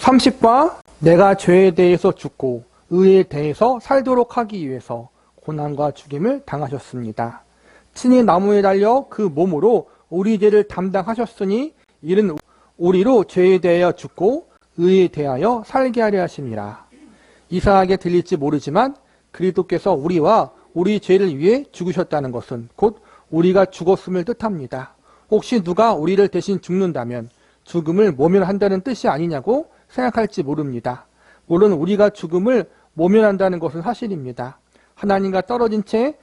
30과 내가 죄에 대해서 죽고 의에 대해서 살도록 하기 위해서 고난과 죽임을 당하셨습니다. 친히 나무에 달려 그 몸으로 우리 죄를 담당하셨으니 이는 우리로 죄에 대하여 죽고 의에 대하여 살게 하려 하심이라. 이상하게 들릴지 모르지만 그리스도께서 우리와 우리 죄를 위해 죽으셨다는 것은 곧 우리가 죽었음을 뜻합니다. 혹시 누가 우리를 대신 죽는다면 죽음을 모면한다는 뜻이 아니냐고 생각할지 모릅니다. 물론 우리가 죽음을 모면한다는 것은 사실입니다. 하나님과 떨어진 채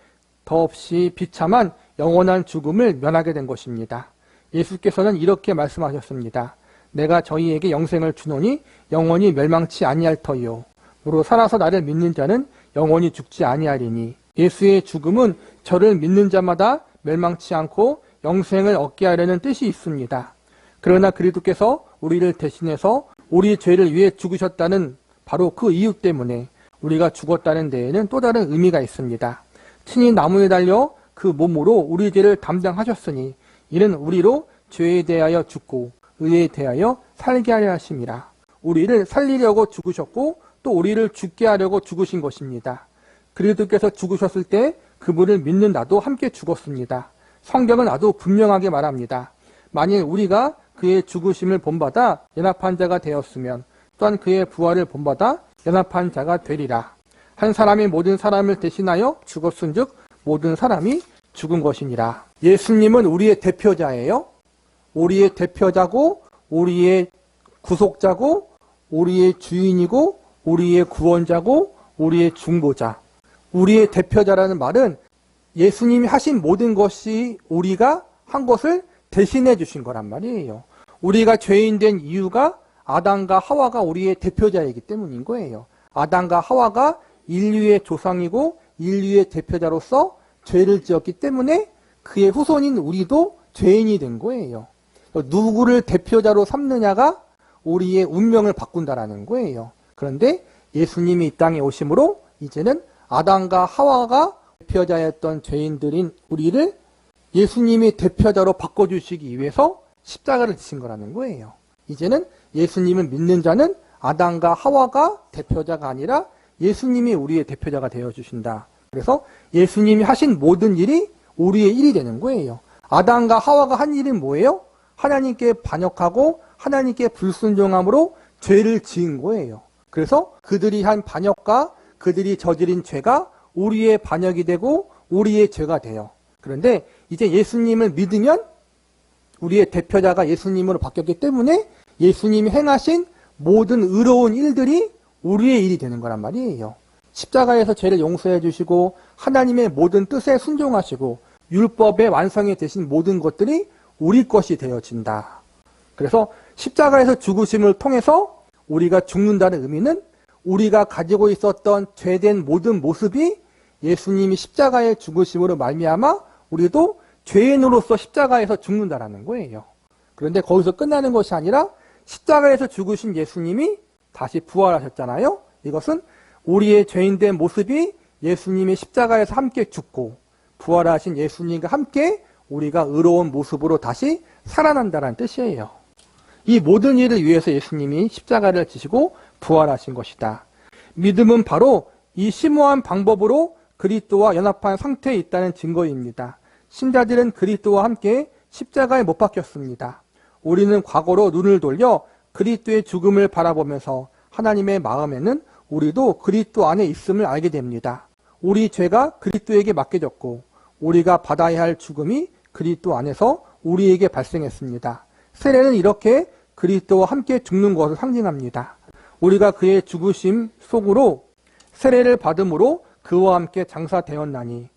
더없이 비참한 영원한 죽음을 면하게 된 것입니다. 예수께서는 이렇게 말씀하셨습니다. 내가 저희에게 영생을 주노니 영원히 멸망치 아니할 터이요. 무로 살아서 나를 믿는 자는 영원히 죽지 아니하리니. 예수의 죽음은 저를 믿는 자마다 멸망치 않고 영생을 얻게 하려는 뜻이 있습니다. 그러나 그리스도께서 우리를 대신해서 우리 죄를 위해 죽으셨다는 바로 그 이유 때문에 우리가 죽었다는 데에는 또 다른 의미가 있습니다. 친히 나무에 달려 그 몸으로 우리 죄를 담당하셨으니 이는 우리로 죄에 대하여 죽고 의에 대하여 살게 하려 하심이라. 우리를 살리려고 죽으셨고 또 우리를 죽게 하려고 죽으신 것입니다. 그리스도께서 죽으셨을 때 그분을 믿는 나도 함께 죽었습니다. 성경은 아주 분명하게 말합니다. 만일 우리가 그의 죽으심을 본받아 연합한 자가 되었으면 또한 그의 부활을 본받아 연합한 자가 되리라. 한 사람이 모든 사람을 대신하여 죽었은즉 모든 사람이 죽은 것이니라. 예수님은 우리의 대표자예요. 우리의 대표자고 우리의 구속자고 우리의 주인이고 우리의 구원자고 우리의 중보자. 우리의 대표자라는 말은 예수님이 하신 모든 것이 우리가 한 것을 대신해 주신 거란 말이에요. 우리가 죄인 된 이유가 아담과 하와가 우리의 대표자이기 때문인 거예요. 아담과 하와가 인류의 조상이고 인류의 대표자로서 죄를 지었기 때문에 그의 후손인 우리도 죄인이 된 거예요. 누구를 대표자로 삼느냐가 우리의 운명을 바꾼다라는 거예요. 그런데 예수님이 이 땅에 오심으로 이제는 아담과 하와가 대표자였던 죄인들인 우리를 예수님이 대표자로 바꿔주시기 위해서 십자가를 지신 거라는 거예요. 이제는 예수님을 믿는 자는 아담과 하와가 대표자가 아니라 예수님이 우리의 대표자가 되어주신다. 그래서 예수님이 하신 모든 일이 우리의 일이 되는 거예요. 아담과 하와가 한 일은 뭐예요? 하나님께 반역하고 하나님께 불순종함으로 죄를 지은 거예요. 그래서 그들이 한 반역과 그들이 저지른 죄가 우리의 반역이 되고 우리의 죄가 돼요. 그런데 이제 예수님을 믿으면 우리의 대표자가 예수님으로 바뀌었기 때문에 예수님이 행하신 모든 의로운 일들이 우리의 일이 되는 거란 말이에요. 십자가에서 죄를 용서해 주시고 하나님의 모든 뜻에 순종하시고 율법의 완성이 되신 모든 것들이 우리 것이 되어진다. 그래서 십자가에서 죽으심을 통해서 우리가 죽는다는 의미는 우리가 가지고 있었던 죄된 모든 모습이 예수님이 십자가의 죽으심으로 말미암아 우리도 죄인으로서 십자가에서 죽는다라는 거예요. 그런데 거기서 끝나는 것이 아니라 십자가에서 죽으신 예수님이 다시 부활하셨잖아요. 이것은 우리의 죄인된 모습이 예수님이 십자가에서 함께 죽고 부활하신 예수님과 함께 우리가 의로운 모습으로 다시 살아난다는 뜻이에요. 이 모든 일을 위해서 예수님이 십자가를 지시고 부활하신 것이다. 믿음은 바로 이 심오한 방법으로 그리스도와 연합한 상태에 있다는 증거입니다. 신자들은 그리스도와 함께 십자가에 못 박혔습니다. 우리는 과거로 눈을 돌려 그리스도의 죽음을 바라보면서 하나님의 마음에는 우리도 그리스도 안에 있음을 알게 됩니다. 우리 죄가 그리스도에게 맡겨졌고 우리가 받아야 할 죽음이 그리스도 안에서 우리에게 발생했습니다. 세례는 이렇게 그리스도와 함께 죽는 것을 상징합니다. 우리가 그의 죽으심 속으로 세례를 받음으로 그와 함께 장사되었나니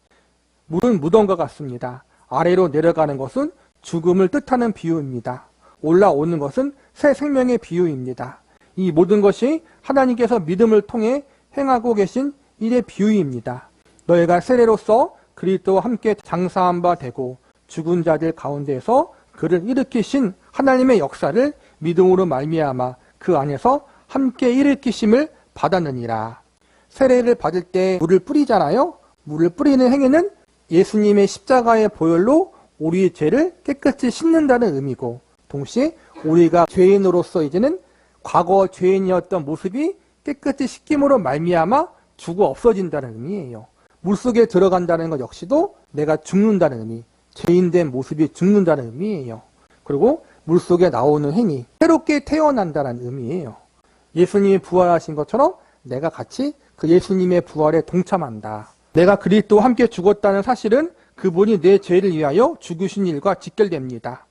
물은 무덤과 같습니다. 아래로 내려가는 것은 죽음을 뜻하는 비유입니다. 올라오는 것은 새 생명의 비유입니다. 이 모든 것이 하나님께서 믿음을 통해 행하고 계신 일의 비유입니다. 너희가 세례로서 그리스도와 함께 장사한 바 되고 죽은 자들 가운데에서 그를 일으키신 하나님의 역사를 믿음으로 말미암아 그 안에서 함께 일으키심을 받았느니라. 세례를 받을 때 물을 뿌리잖아요. 물을 뿌리는 행위는 예수님의 십자가의 보혈로 우리의 죄를 깨끗이 씻는다는 의미고 동시에 우리가 죄인으로서 이제는 과거 죄인이었던 모습이 깨끗이 씻김으로 말미암아 죽어 없어진다는 의미예요. 물속에 들어간다는 것 역시도 내가 죽는다는 의미, 죄인된 모습이 죽는다는 의미예요. 그리고 물속에 나오는 행위, 새롭게 태어난다는 의미예요. 예수님이 부활하신 것처럼 내가 같이 그 예수님의 부활에 동참한다. 내가 그리스도와 함께 죽었다는 사실은 그분이 내 죄를 위하여 죽으신 일과 직결됩니다.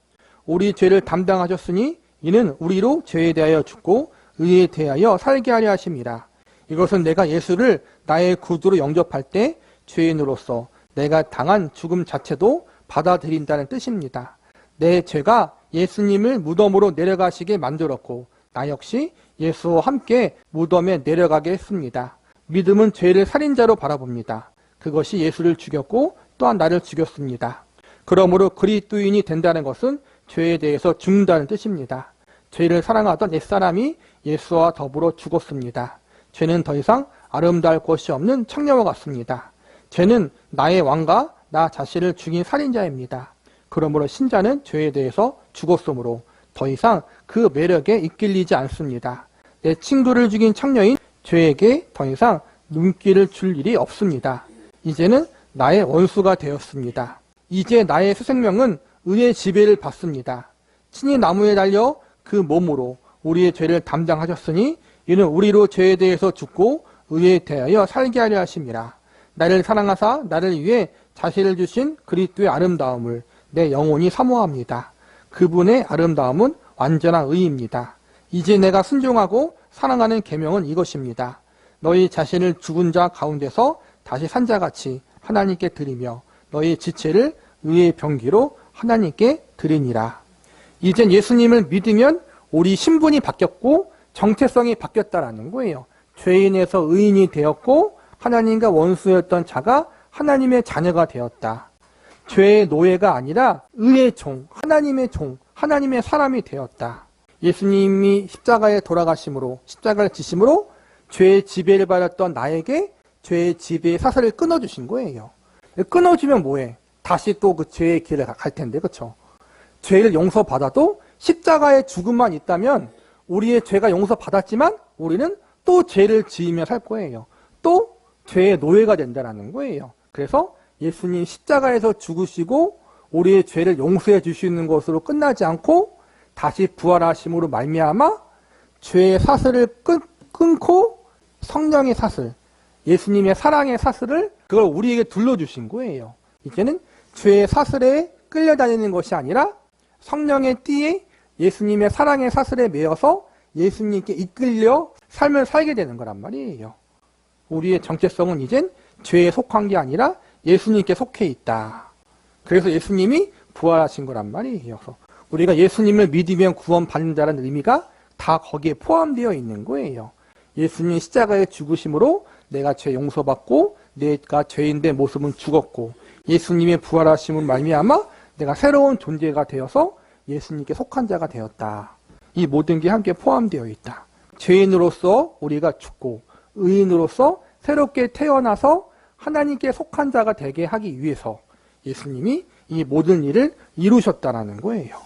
우리 죄를 담당하셨으니 이는 우리로 죄에 대하여 죽고 의에 대하여 살게 하려 하심이라. 이것은 내가 예수를 나의 구주로 영접할 때 죄인으로서 내가 당한 죽음 자체도 받아들인다는 뜻입니다. 내 죄가 예수님을 무덤으로 내려가시게 만들었고 나 역시 예수와 함께 무덤에 내려가게 했습니다. 믿음은 죄를 살인자로 바라봅니다. 그것이 예수를 죽였고 또한 나를 죽였습니다. 그러므로 그리스도인이 된다는 것은 죄에 대해서 죽는다는 뜻입니다. 죄를 사랑하던 옛사람이 예수와 더불어 죽었습니다. 죄는 더 이상 아름다울 것이 없는 창녀와 같습니다. 죄는 나의 왕과 나 자신을 죽인 살인자입니다. 그러므로 신자는 죄에 대해서 죽었으므로 더 이상 그 매력에 이끌리지 않습니다. 내 친구를 죽인 창녀인 죄에게 더 이상 눈길을 줄 일이 없습니다. 이제는 나의 원수가 되었습니다. 이제 나의 새 생명은 의의 지배를 받습니다. 친히 나무에 달려 그 몸으로 우리의 죄를 담당하셨으니 이는 우리로 죄에 대해서 죽고 의에 대하여 살게 하려 하심이라. 나를 사랑하사 나를 위해 자신을 주신 그리스도의 아름다움을 내 영혼이 사모합니다. 그분의 아름다움은 완전한 의입니다. 이제 내가 순종하고 사랑하는 계명은 이것입니다. 너희 자신을 죽은 자 가운데서 다시 산 자같이 하나님께 드리며 너희 지체를 의의 병기로 하나님께 드리니라. 이젠 예수님을 믿으면 우리 신분이 바뀌었고 정체성이 바뀌었다라는 거예요. 죄인에서 의인이 되었고 하나님과 원수였던 자가 하나님의 자녀가 되었다. 죄의 노예가 아니라 의의 종, 하나님의 사람이 되었다. 예수님이 십자가에 돌아가심으로, 십자가를 지심으로 죄의 지배를 받았던 나에게 죄의 지배의 사슬을 끊어주신 거예요. 끊어주면 뭐해? 다시 또 그 죄의 길을 갈 텐데, 그쵸? 죄를 용서받아도 십자가의 죽음만 있다면 우리의 죄가 용서받았지만 우리는 또 죄를 지으며 살 거예요. 또 죄의 노예가 된다는 거예요. 그래서 예수님 십자가에서 죽으시고 우리의 죄를 용서해 주시는 것으로 끝나지 않고 다시 부활하심으로 말미암아 죄의 사슬을 끊고 성령의 사슬, 예수님의 사랑의 사슬을 그걸 우리에게 둘러주신 거예요. 이제는 죄의 사슬에 끌려다니는 것이 아니라 성령의 띠에 예수님의 사랑의 사슬에 매여서 예수님께 이끌려 삶을 살게 되는 거란 말이에요. 우리의 정체성은 이젠 죄에 속한 게 아니라 예수님께 속해 있다. 그래서 예수님이 부활하신 거란 말이에요. 그래서 우리가 예수님을 믿으면 구원받는다는 의미가 다 거기에 포함되어 있는 거예요. 예수님 십자가의 죽으심으로 내가 죄 용서받고 내가 죄인된 모습은 죽었고 예수님의 부활하심을 말미암아 내가 새로운 존재가 되어서 예수님께 속한 자가 되었다. 이 모든 게 함께 포함되어 있다. 죄인으로서 우리가 죽고 의인으로서 새롭게 태어나서 하나님께 속한 자가 되게 하기 위해서 예수님이 이 모든 일을 이루셨다라는 거예요.